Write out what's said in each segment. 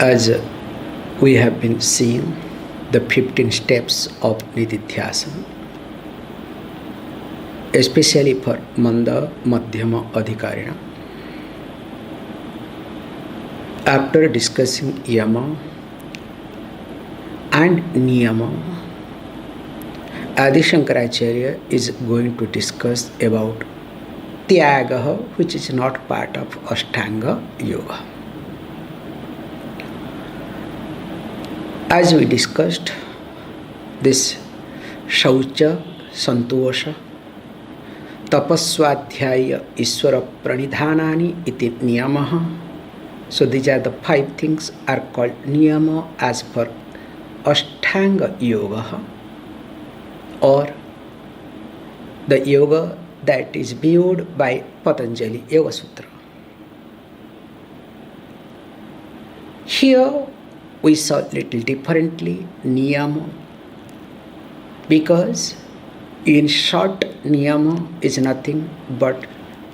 As we have been seeing the 15 steps of nididhyāsana, especially for manda, madhyama, adhikarina. After discussing yama and niyama, Adi Shankaracharya is going to discuss about Tyāgaḥ, which is not part of Ashtanga Yoga. As we discussed, this Shaucha, Santosha, Tapaswadhyaya, Iswara Pranidhanani iti Niyamaha. So these are the 5 things are called Niyama as per Ashtanga Yoga, or the yoga that is viewed by Patanjali Yoga Sutra. Here we saw little differently niyama, because in short niyama is nothing but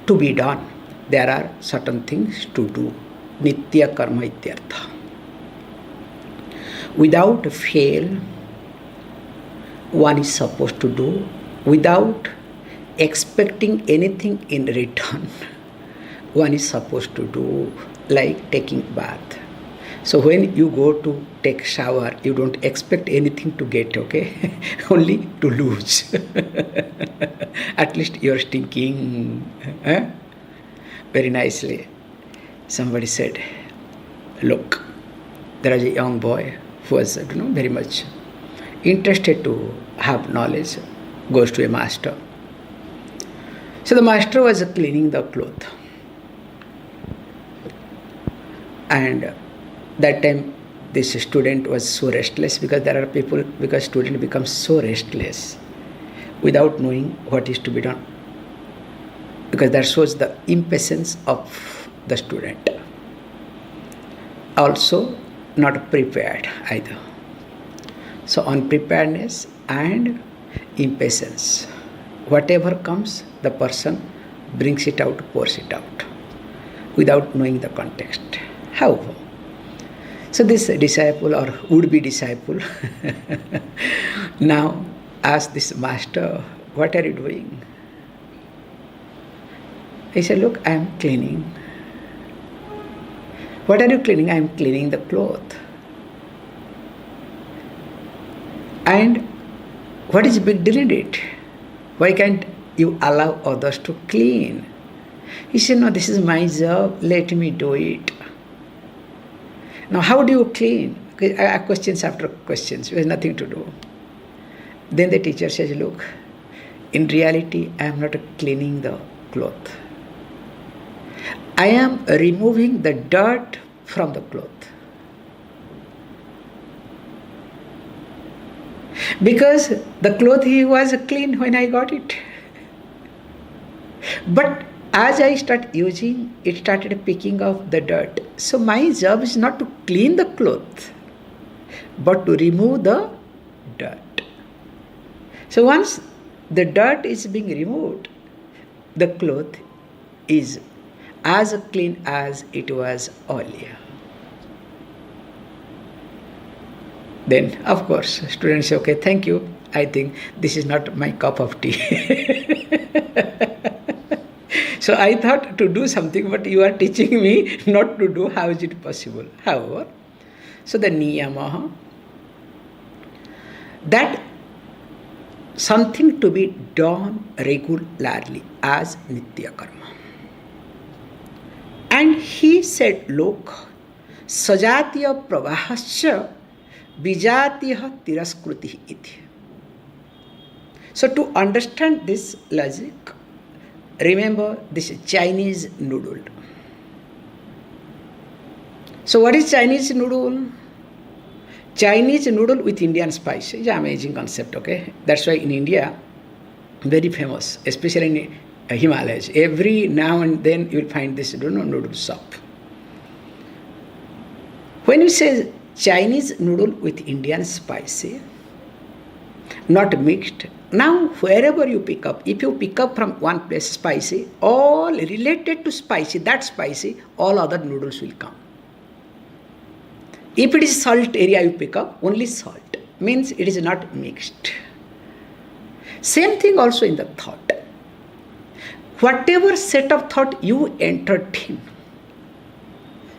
to be done. There are certain things to do. Nitya karma ityartha. Without fail, one is supposed to do without expecting anything in return. One is supposed to do, like taking bath. So when you go to take shower, you don't expect anything to get, okay? Only to lose. At least you're stinking. Very nicely. Somebody said, look, there is a young boy who was very much interested to have knowledge, goes to a master. So the master was cleaning the cloth. And that time this student was so restless, because there are people, because student becomes so restless without knowing what is to be done, because that shows the impatience of the student. Also not prepared either. So unpreparedness and impatience. Whatever comes, the person brings it out, pours it out, without knowing the context. However, so this disciple or would-be disciple now asked this master, what are you doing? He said, look, I am cleaning. What are you cleaning? I am cleaning the cloth. And what is big deal in it? Why can't you allow others to clean? He said, no, this is my job, let me do it. Now, how do you clean? Questions after questions, there's nothing to do. Then the teacher says, look, in reality, I am not cleaning the cloth. I am removing the dirt from the cloth. Because the cloth was clean when I got it. But as I start using, it started picking off the dirt. So my job is not to clean the cloth, but to remove the dirt. So once the dirt is being removed, the cloth is as clean as it was earlier. Then, of course, students say, okay, thank you. I think this is not my cup of tea. So I thought to do something, but you are teaching me not to do. How is it possible? However, so the niyama, that something to be done regularly as nitya karma. And he said, look, sajatiya pravahasya vijatiya tiraskriti iti. So to understand this logic, remember this Chinese noodle. So what is Chinese noodle? Chinese noodle with Indian spice is an amazing concept, okay? That's why in India, very famous, especially in Himalayas. Every now and then you will find this noodle shop. When you say Chinese noodle with Indian spice, not mixed, now wherever you pick up, if you pick up from one place spicy, all related to spicy, that spicy, all other noodles will come. If it is salt area you pick up, only salt. Means it is not mixed. Same thing also in the thought. Whatever set of thought you entertain,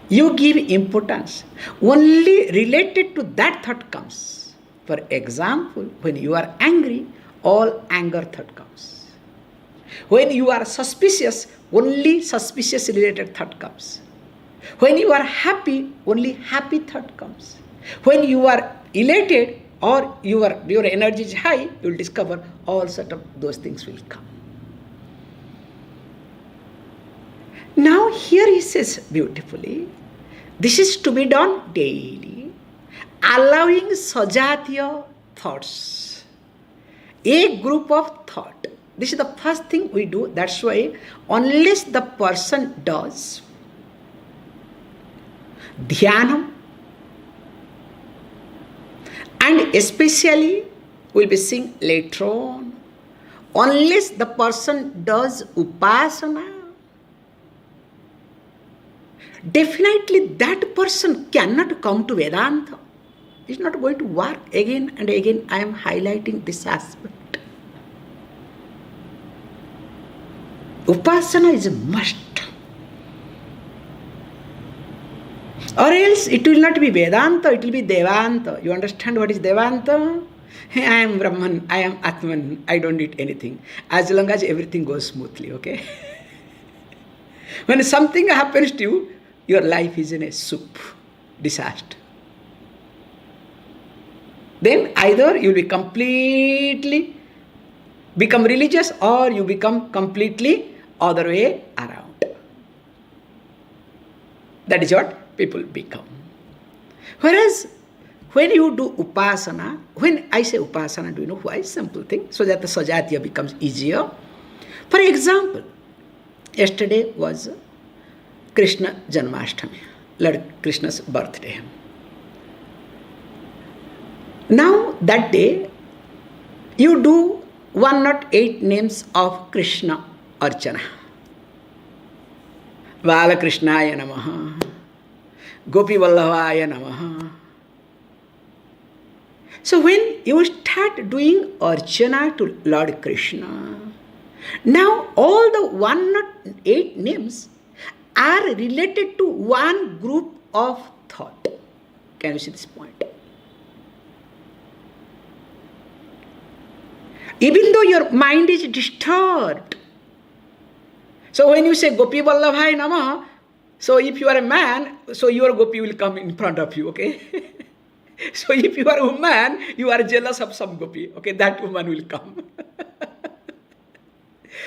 you give importance. Only related to that thought comes. For example, when you are angry, all anger thought comes. When you are suspicious, only suspicious related thought comes. When you are happy, only happy thought comes. When you are elated or your energy is high, you will discover all sort of those things will come. Now here he says beautifully, this is to be done daily, allowing sajatiya thoughts, a group of thought. This is the first thing we do. That's why unless the person does dhyanam, and especially we'll be seeing later on, unless the person does upasana, definitely that person cannot come to Vedānta. It's not going to work. Again and again I am highlighting this aspect. Upasana is a must. Or else it will not be Vedānta, it will be Devanta. You understand what is Devanta? I am Brahman, I am Atman, I don't need anything. As long as everything goes smoothly, okay? When something happens to you, your life is in a soup, disaster. Then either you will be completely become religious or you become completely other way around. That is what people become. Whereas when you do upasana, when I say upasana, do you know why? Simple thing, so that the sajatiya becomes easier. For example, yesterday was Krishna Janmashtami, Lord Krishna's birthday. Now that day, you do 108 names of Krishna Archana. Bala Krishnaya Namaha, Gopi Vallabhaya Namaha. So when you start doing Archana to Lord Krishna, now all the 108 names are related to one group of thought. Can you see this point? Even though your mind is disturbed. So when you say Gopi Vallabhaya Namaha, so if you are a man, so your Gopi will come in front of you, okay? So if you are a woman, you are jealous of some Gopi, okay? That woman will come.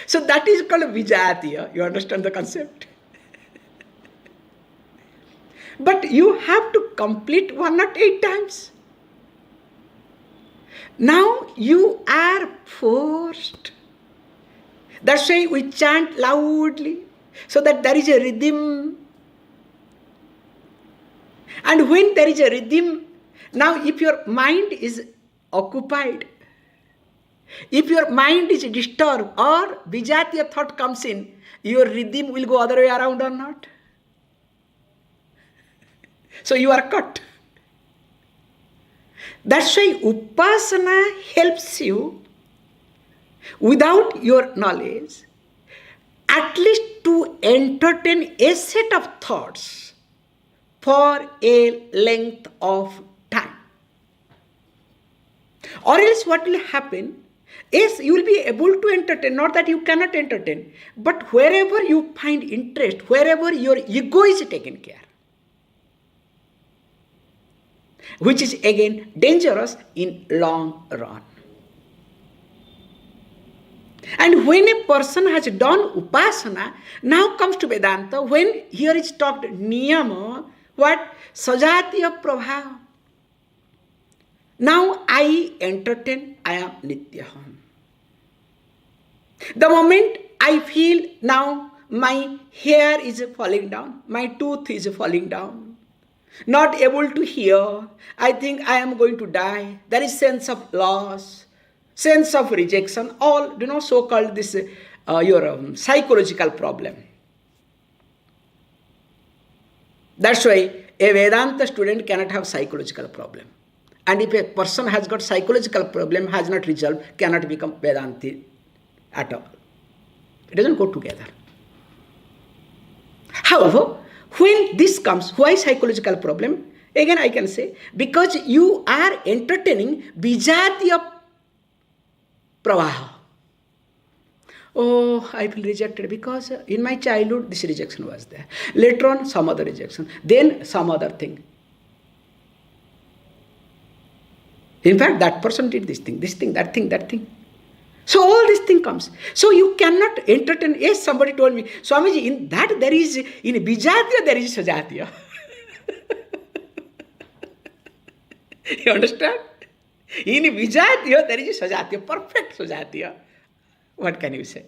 So that is called Vijatiya. You understand the concept? But you have to complete 108 times. Now you are forced. That's why we chant loudly, so that there is a rhythm. And when there is a rhythm, now if your mind is occupied, if your mind is disturbed or Vijatiya thought comes in, your rhythm will go other way around or not? So you are cut. That's why upasana helps you, without your knowledge, at least to entertain a set of thoughts for a length of time. Or else what will happen is you will be able to entertain, not that you cannot entertain, but wherever you find interest, wherever your ego is taken care, which is again dangerous in long run. And when a person has done upasana, now comes to Vedanta, when here is talked niyama, what? Sajatiya prabha. Now I entertain, I am nididhyāsana. The moment I feel now my hair is falling down, my tooth is falling down, not able to hear, I think I am going to die, there is sense of loss, sense of rejection, all, so-called this, your psychological problem. That's why A Vedanta student cannot have psychological problem. And if a person has got psychological problem, has not resolved, cannot become Vedanti at all. It doesn't go together. However, when this comes, why psychological problem? Again I can say, because you are entertaining vijatiya pravaha. Oh, I feel rejected because in my childhood this rejection was there. Later on some other rejection. Then some other thing. In fact, that person did this thing, that thing. So all this thing comes. So you cannot entertain. Yes, somebody told me, Swamiji, in that there is, in vijatiya there is sajatiya. You understand? In vijatiya there is sajatiya, perfect sajatiya. What can you say?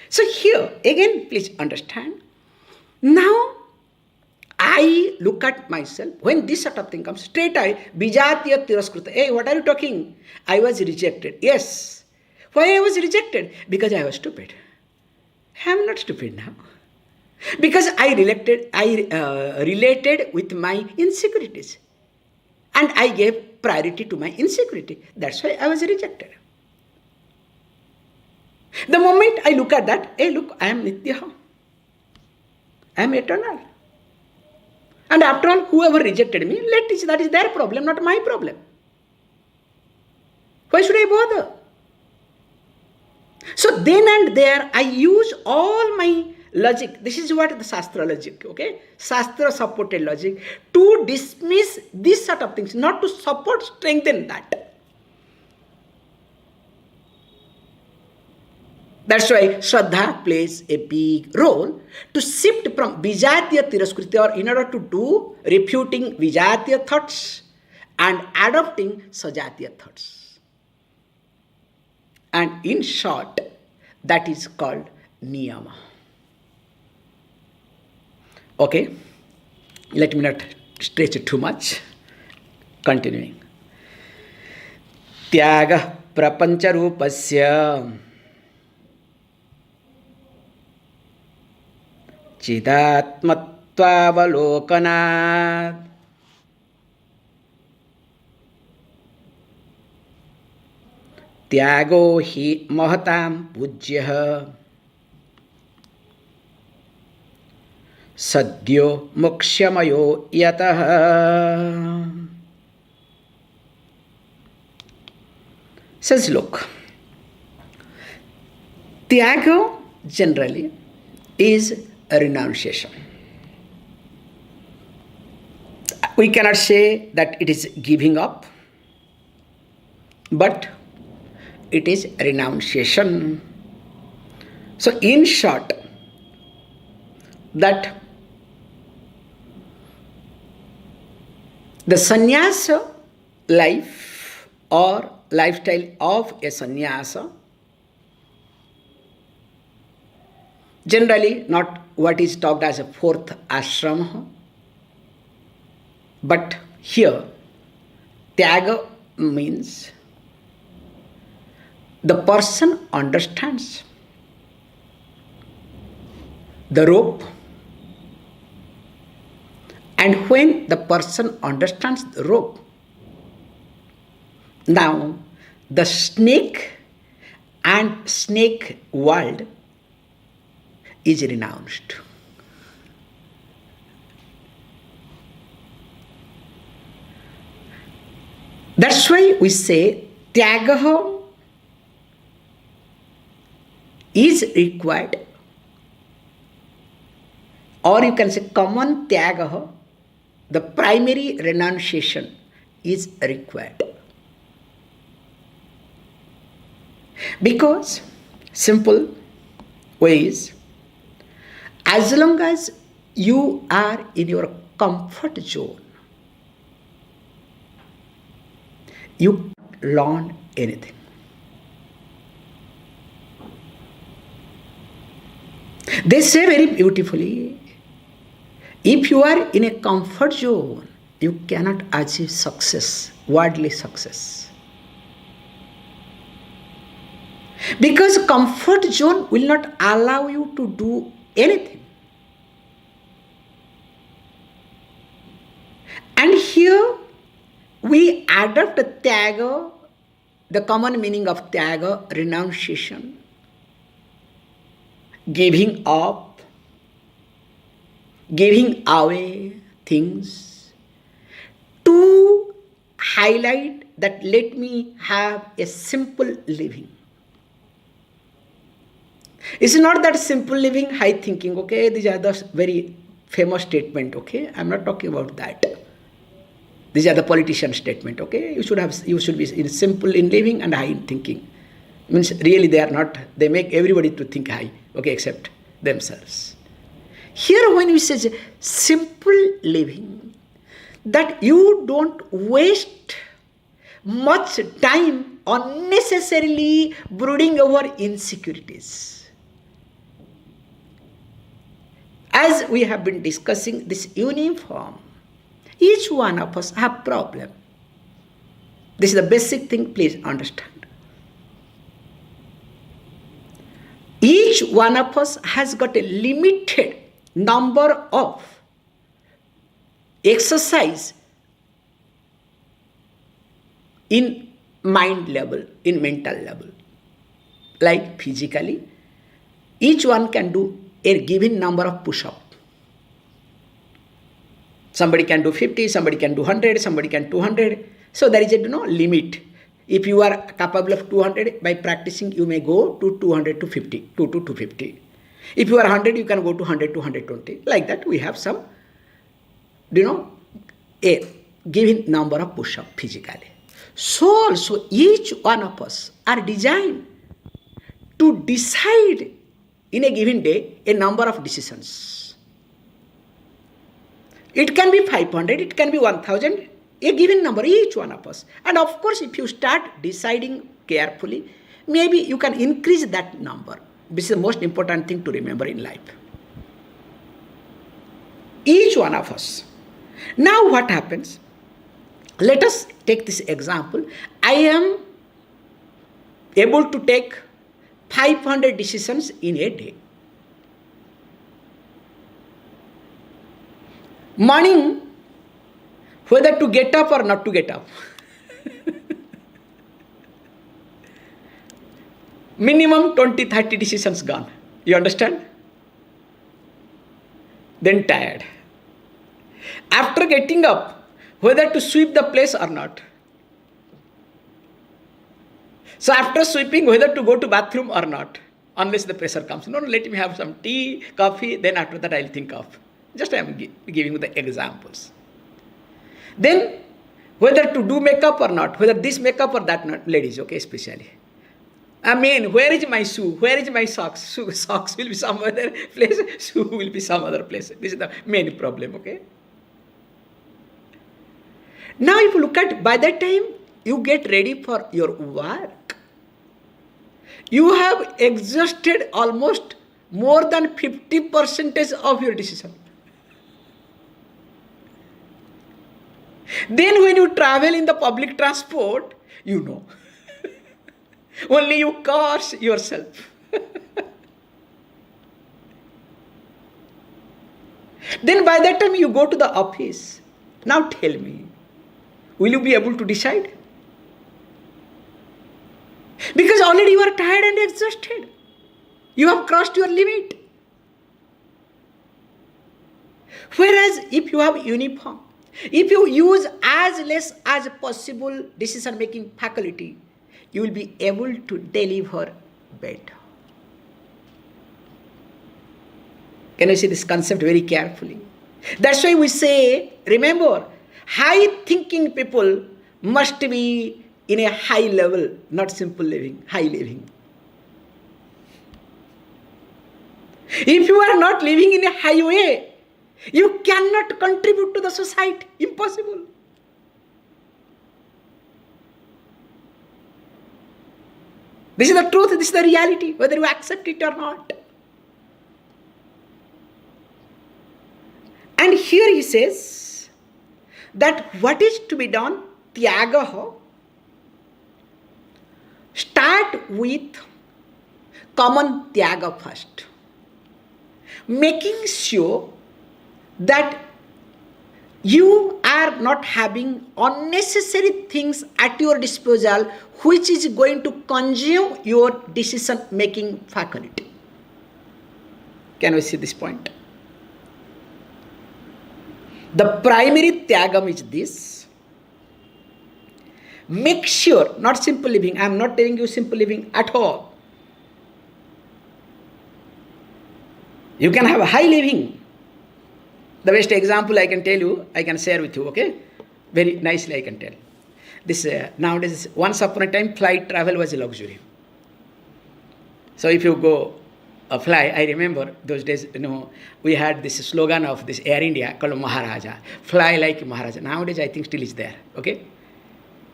So here, again, please understand. Now, I look at myself, when this sort of thing comes, straight away, vijatiya tiraskrita. Hey, what are you talking? I was rejected. Yes. Why I was rejected? Because I was stupid. I am not stupid now. Because I related with my insecurities. And I gave priority to my insecurity. That's why I was rejected. The moment I look at that, hey, look, I am nididhyāsana. I am eternal. And after all, whoever rejected me, that is their problem, not my problem. Why should I bother? So then and there, I use all my logic. This is what the Shastra logic, okay? Shastra supported logic to dismiss this sort of things, not to support, strengthen that. That's why Shraddha plays a big role to shift from vijatiya tiraskriti, or in order to do refuting vijatiya thoughts and adopting sajatiya thoughts. And in short, that is called niyama. Okay, let me not stretch it too much. Continuing. Tyāgaḥ prapañcarūpasya cidātmatvāvalokanāt Tyāgo hi mahatāṁ pūjyaḥ sadyo mokṣamayo yataḥ. Says, look, Tyāgo generally is a renunciation. We cannot say that it is giving up, but it is renunciation. So in short, that the sannyasa life or lifestyle of a sannyasa, generally not what is talked as a fourth ashram, but here Tyāga means the person understands the rope, and when the person understands the rope, now the snake and snake world is renounced. That's why we say Tyāgaḥ is required, or you can say common Tyāgaḥ, the primary renunciation is required. Because simple way is, as long as you are in your comfort zone, you learn anything. They say very beautifully, if you are in a comfort zone, you cannot achieve success, worldly success. Because comfort zone will not allow you to do anything. And here we adopt Tyāga, the common meaning of Tyāga, renunciation, giving up, giving away things, to highlight that let me have a simple living. It's not that simple living, high thinking, okay? These are the very famous statement, okay? I'm not talking about that. These are the politician statement, okay? You should be in simple in living and high in thinking. Means really they are not, they make everybody to think high, okay, except themselves. Here when we say simple living, that you don't waste much time unnecessarily brooding over insecurities. As we have been discussing this uniform, each one of us have problem. This is the basic thing, please understand. Each one of us has got a limited number of exercise in mind level, in mental level. Like physically, each one can do a given number of push-ups. Somebody can do 50, somebody can do 100, somebody can 200. So there is a limit. If you are capable of 200, by practicing you may go to 200 to 50, 2 to 250. If you are 100, you can go to 100 to 120. Like that we have some, a given number of push-ups physically. So also each one of us are designed to decide in a given day a number of decisions. It can be 500, it can be 1000, a given number, each one of us. And of course, if you start deciding carefully, maybe you can increase that number. This is the most important thing to remember in life. Each one of us. Now what happens? Let us take this example. I am able to take 500 decisions in a day. Morning, whether to get up or not to get up. Minimum 20-30 decisions gone. You understand? Then tired. After getting up, whether to sweep the place or not. So after sweeping, whether to go to bathroom or not, unless the pressure comes. No, let me have some tea, coffee, then after that I'll think of. Just I am giving you the examples. Then, whether to do makeup or not, whether this makeup or that not, ladies, okay, especially. I mean, where is my shoe? Where is my socks? Socks will be some other place, shoe will be some other place. This is the main problem, okay? Now, if you look at, by that time, you get ready for your work. You have exhausted almost more than 50% of your decision. Then when you travel in the public transport, you know. Only you curse yourself. Then by that time you go to the office. Now tell me, will you be able to decide? Because already you are tired and exhausted. You have crossed your limit. Whereas if you have uniform, if you use as less as possible decision-making faculty, you will be able to deliver better. Can you see this concept very carefully? That's why we say, remember, high-thinking people must be in a high level, not simple living, high living. If you are not living in a high way, you cannot contribute to the society. Impossible. This is the truth, this is the reality, whether you accept it or not. And here he says that what is to be done, Tyāgaḥ, start with common Tyāga first. Making sure that you as are not having unnecessary things at your disposal which is going to consume your decision making faculty. Can we see this point? The primary tyāgam is this. Make sure, not simple living, I am not telling you simple living at all. You can have a high living. The best example I can tell you, I can share with you, okay? Very nicely I can tell. This nowadays, once upon a time, flight travel was a luxury. So if you go fly, I remember those days, we had this slogan of this Air India called Maharaja. Fly like Maharaja. Nowadays, I think still is there, okay?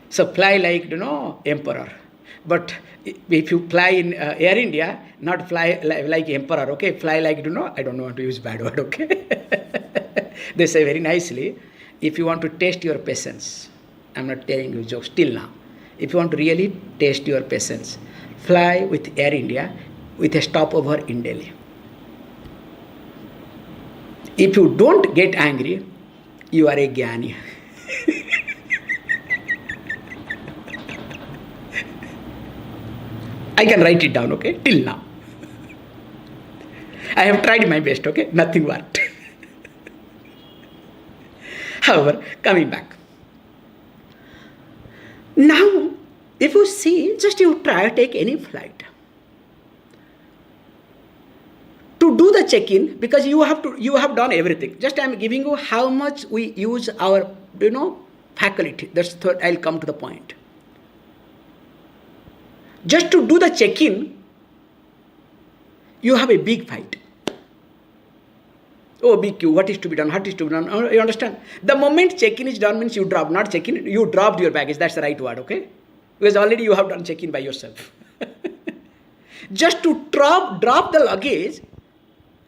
So fly like, emperor. But if you fly in Air India, not fly like emperor, okay? Fly like, I don't want to use bad word, okay? They say very nicely, if you want to test your patience, I'm not telling you jokes till now. If you want to really test your patience, fly with Air India with a stopover in Delhi. If you don't get angry, you are a jnani. I can write it down, okay, till now. I have tried my best, okay, nothing worked. However, coming back. Now, if you see, just you try to take any flight. To do the check-in, because you have done everything. Just I am giving you how much we use our, faculty. That's third, I'll come to the point. Just to do the check-in, you have a big fight. Oh, big queue, what is to be done, what is to be done, you understand? The moment check-in is done means you drop, not check-in, you dropped your baggage, that's the right word, okay? Because already you have done check-in by yourself. Just to drop the luggage,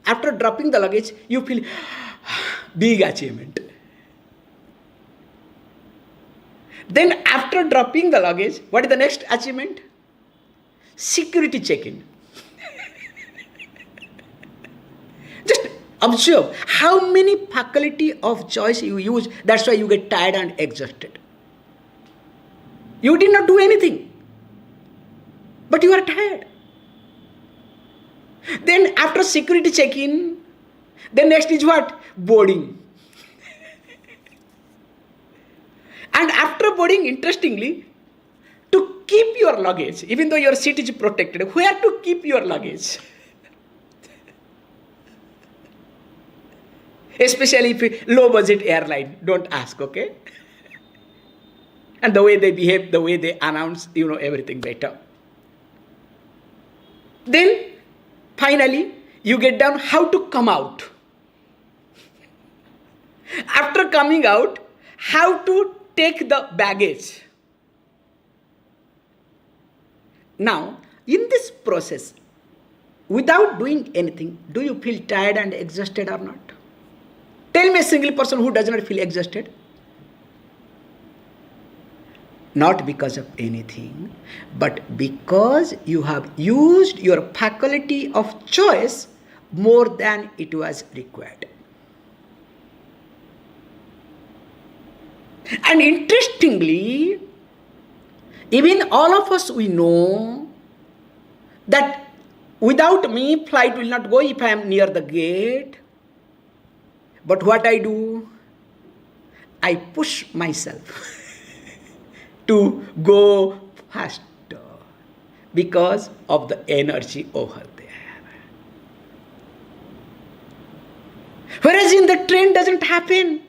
after dropping the luggage, you feel big achievement. Then after dropping the luggage, what is the next achievement? Security check-in. Just observe how many faculty of choice you use. That's why you get tired and exhausted. You did not do anything, but you are tired. Then after security check-in, then next is what? Boarding. And after boarding, interestingly, to keep your luggage, even though your seat is protected, where to keep your luggage? Especially if low budget airline, don't ask, okay? And the way they behave, the way they announce, everything better. Then, finally, you get down how to come out. After coming out, how to take the baggage. Now, in this process, without doing anything, do you feel tired and exhausted or not? Tell me a single person who does not feel exhausted. Not because of anything, but because you have used your faculty of choice more than it was required. And interestingly, even all of us, we know that without me, flight will not go if I am near the gate. But what I do? I push myself to go faster because of the energy over there. Whereas in the train doesn't happen.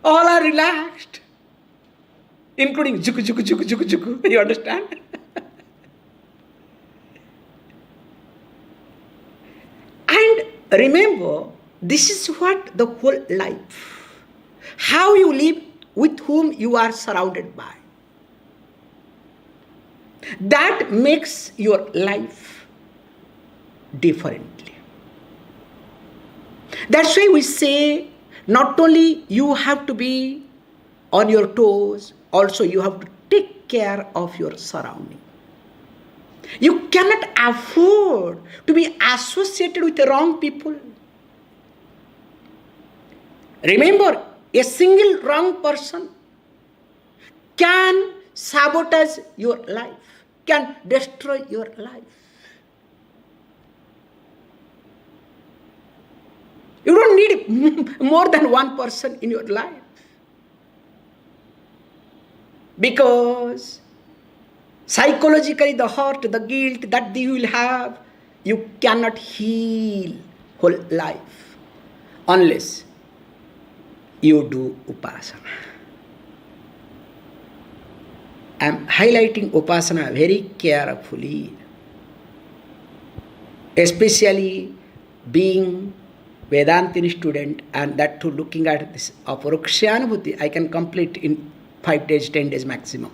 All are relaxed, including juku, juku, juku, juku, juku. You understand? And remember, this is what the whole life, how you live, with whom you are surrounded by. That makes your life differently. That's why we say, not only you have to be on your toes, also you have to take care of your surrounding. You cannot afford to be associated with the wrong people. Remember, A single wrong person can sabotage your life, can destroy your life. You don't need more than one person in your life. Because psychologically the hurt, the guilt that you will have, you cannot heal whole life unless you do upasana. I am highlighting upasana very carefully, especially being Vedanta student, and that too looking at this mokṣamayo, I can complete in 5 days, 10 days maximum.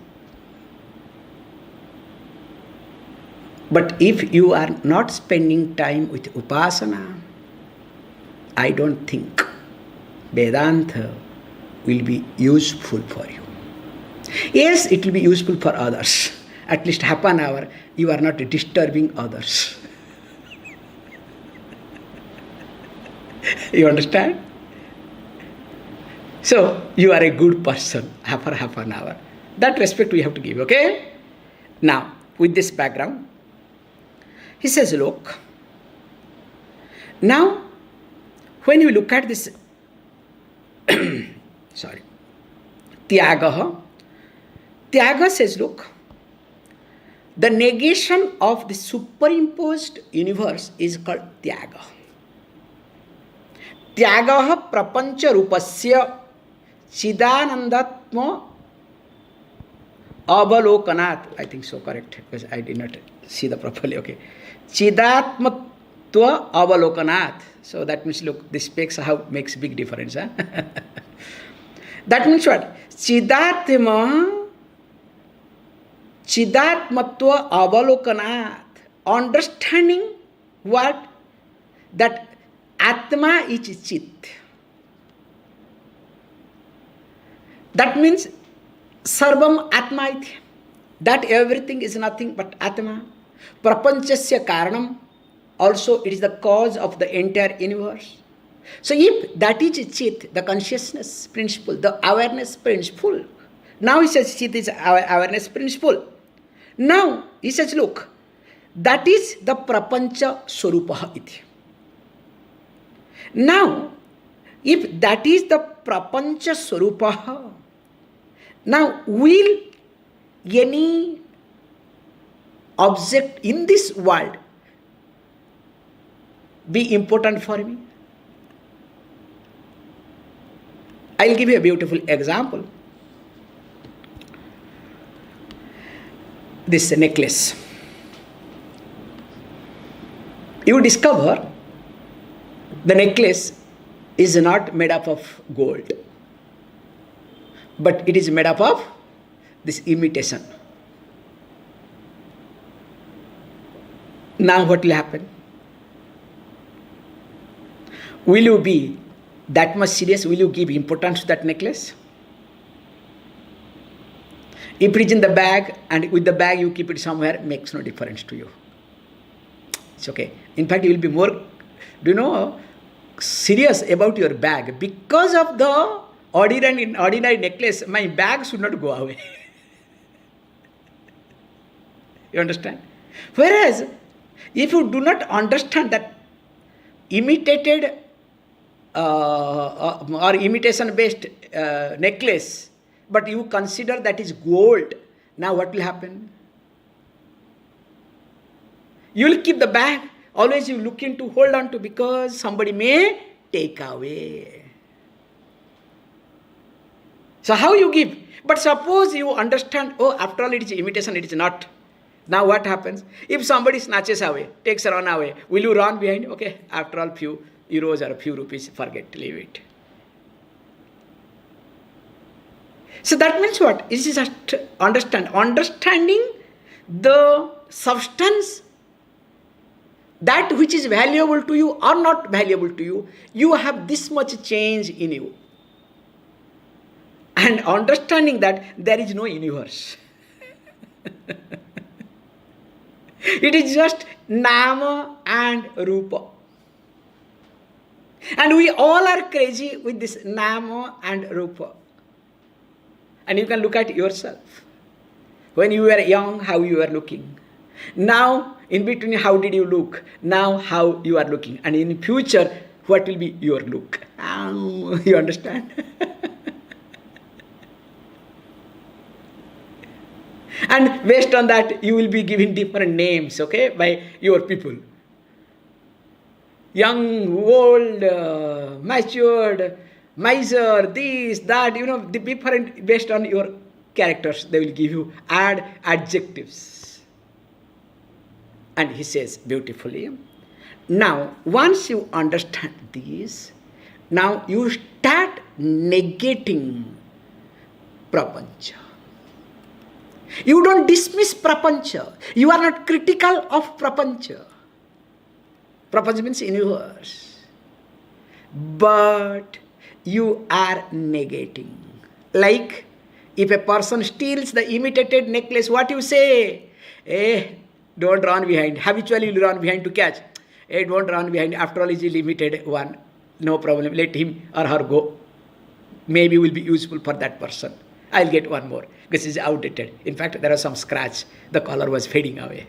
But if you are not spending time with upasana, I don't think Vedānta will be useful for you. Yes, it will be useful for others. At least half an hour, you are not disturbing others. You understand? So, you are a good person for half an hour. That respect we have to give, okay? Now, with this background, he says, look, now, when you look at this, Tyāgaḥ, Tyāga says, look, the negation of the superimposed universe is called Tyāga. Tyāgaḥ prapañcarūpasya cidātmatvāvalokanāt. I think so, correct, because I did not see the properly, okay. Cidātmatvāvalokanāt. So that means, look, this makes big difference. Huh? That means what? Cidātmatvāvalokanāt. Understanding what? That Atma is Chit. That means Sarvam Atma iti. That everything is nothing but Atma. Prapañcasya karanam. Also, it is the cause of the entire universe. So, if that is Chit, the consciousness principle, the awareness principle. Now he says Chit is awareness principle. Now he says, look, that is the prapañca swarupaḥ iti. Now, if that is the prapañca swarupaḥ, now will any object in this world be important for me? I will give you a beautiful example. This necklace. You discover the necklace is not made up of gold, but it is made up of this imitation. Now what will happen? Will you be that much serious? Will you give importance to that necklace? If it is in the bag and with the bag you keep it somewhere, makes no difference to you. It's okay. In fact, you will be more, serious about your bag. Because of the ordinary necklace, my bag should not go away. You understand? Whereas, if you do not understand that imitated or imitation-based necklace, but you consider that is gold, now what will happen? You will keep the bag. Always you look into, hold on to, because somebody may take away. So how you give? But suppose you understand, oh, after all it is imitation, it is not. Now what happens? If somebody snatches away, takes a run away, will you run behind? Okay, after all, few euros or a few rupees, forget, leave it. So that means what? It is just understanding the substance, that which is valuable to you or not valuable to you. You have this much change in you. And understanding that there is no universe. It is just nama and rupa. And we all are crazy with this nama and rupa. And you can look at yourself. When you were young, how you were looking. Now, in between, how did you look? Now, how you are looking. And in future, what will be your look? You understand? And based on that, you will be given different names, okay, by your people. Young, old, matured, miser, this, that, the different, based on your characters, they will give you adjectives. And he says beautifully, now once you understand this, now you start negating prapañca. You don't dismiss prapañca. You are not critical of prapañca. Prapañca means universe. But you are negating. Like if a person steals the imitated necklace, what you say? Don't run behind. Habitually you run behind to catch. Don't run behind. After all, is a limited one. No problem. Let him or her go. Maybe will be useful for that person. I'll get one more because it's outdated. In fact, there was some scratch. The color was fading away.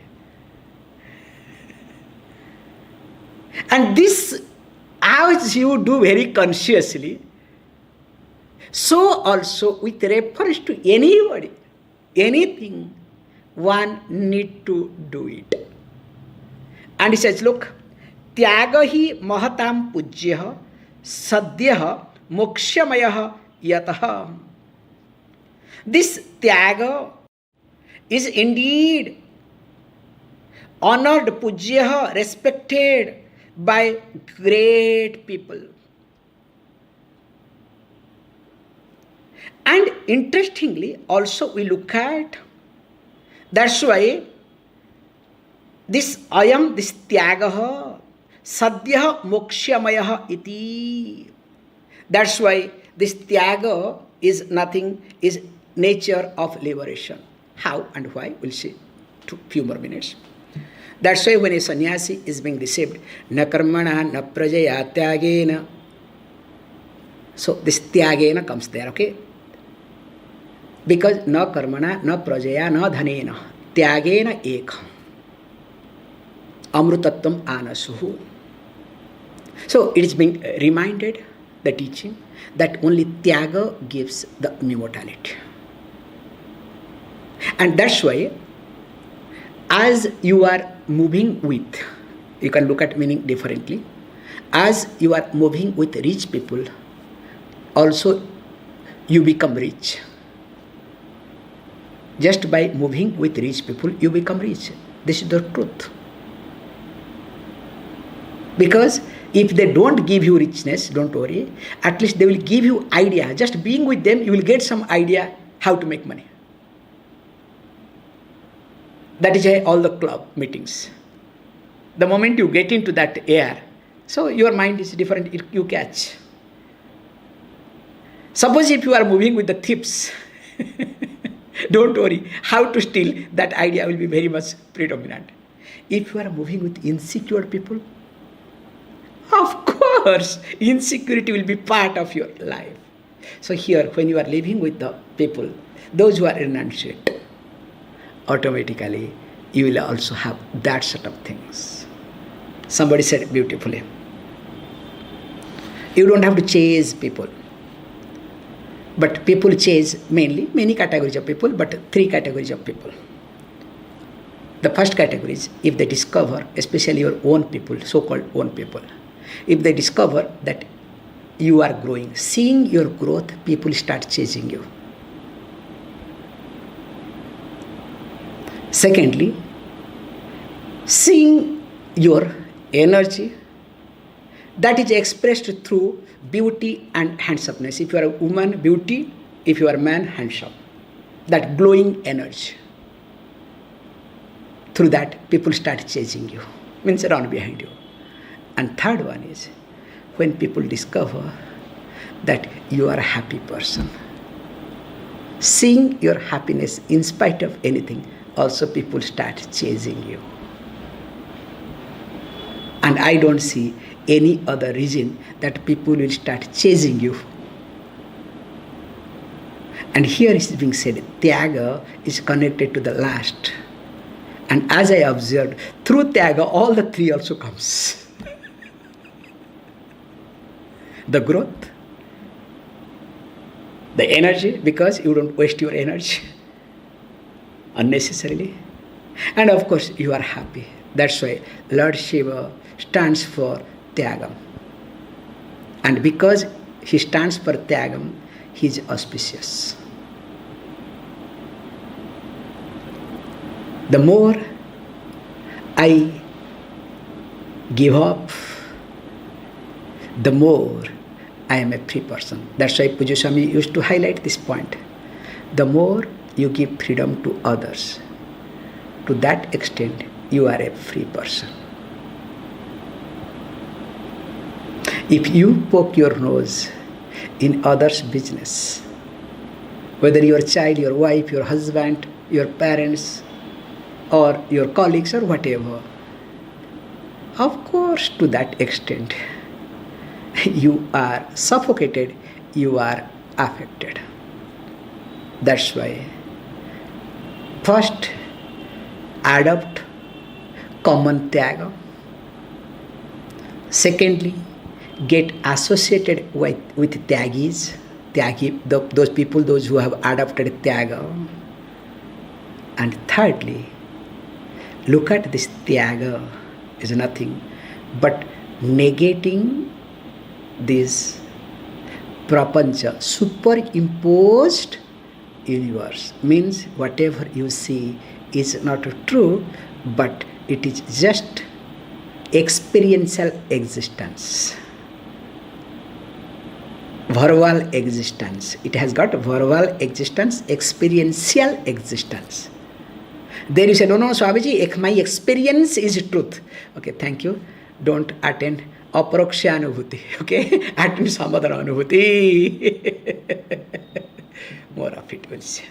And this, as you do very consciously, so also with reference to anybody, anything, one need to do it. And he says, look, tyāga hi mahatāṁ pūjyaḥ, sadyo mokṣamayo yataḥ. This tyāga is indeed honored, pūjyaḥ, respected by great people. And interestingly, also we look at, that's why this tyāgaḥ, sadyo mokṣamayo iti. That's why this tyāga is nothing, is nature of liberation. How and why, we'll see few more minutes. That's why when a sannyasi is being received, na karmana na prajaya tyāgena. So this tyāgena comes there, okay? Because na karmana na prajaya na dhanena tyāgena ekam amrutatvam anasuhu. So it is being reminded, the teaching, that only tyāga gives the immortality. And that's why, as you are moving with, you can look at meaning differently, as you are moving with rich people, also you become rich. Just by moving with rich people, you become rich. This is the truth. Because if they don't give you richness, don't worry, at least they will give you idea. Just being with them, you will get some idea how to make money. That is why all the club meetings. The moment you get into that air, so your mind is different, you catch. Suppose if you are moving with the thieves, don't worry, how to steal, that idea will be very much predominant. If you are moving with insecure people, of course, insecurity will be part of your life. So here, when you are living with the people, those who are renunciate, automatically you will also have that set of things. Somebody said beautifully, you don't have to chase people. But people chase mainly, many categories of people, but three categories of people. The first category is if they discover, especially your own people, so-called own people, if they discover that you are growing, seeing your growth, people start chasing you. Secondly, seeing your energy that is expressed through beauty and handsomeness. If you are a woman, beauty. If you are a man, handsome. That glowing energy. Through that, people start chasing you. Means around behind you. And third one is when people discover that you are a happy person. Seeing your happiness in spite of anything, also people start chasing you. And I don't see any other reason that people will start chasing you. And here is being said, Tyāga is connected to the last. And as I observed, through Tyāga, all the three also comes. The growth, the energy, because you don't waste your energy unnecessarily. And of course, you are happy. That's why Lord Shiva stands for Tyāgam. And because he stands for Tyāgam, he is auspicious. The more I give up, the more I am a free person. That's why Pujya Swami used to highlight this point. The more you give freedom to others, to that extent you are a free person. If you poke your nose in others' business, whether your child, your wife, your husband, your parents, or your colleagues or whatever, of course to that extent you are suffocated, you are affected. That's why first adopt common Tyāga. Secondly, get associated with Tyāgis, those people, those who have adopted Tyāga. And thirdly, look at this Tyāga is nothing but negating this prapañca, superimposed universe. Means whatever you see is not true, but it is just experiential existence. Verbal existence. It has got verbal existence, experiential existence. There you say, no, Swamiji, my experience is truth. Okay, thank you. Don't attend aproksha anubhuti. Okay, attend samadhana anubhuti. More of it will see.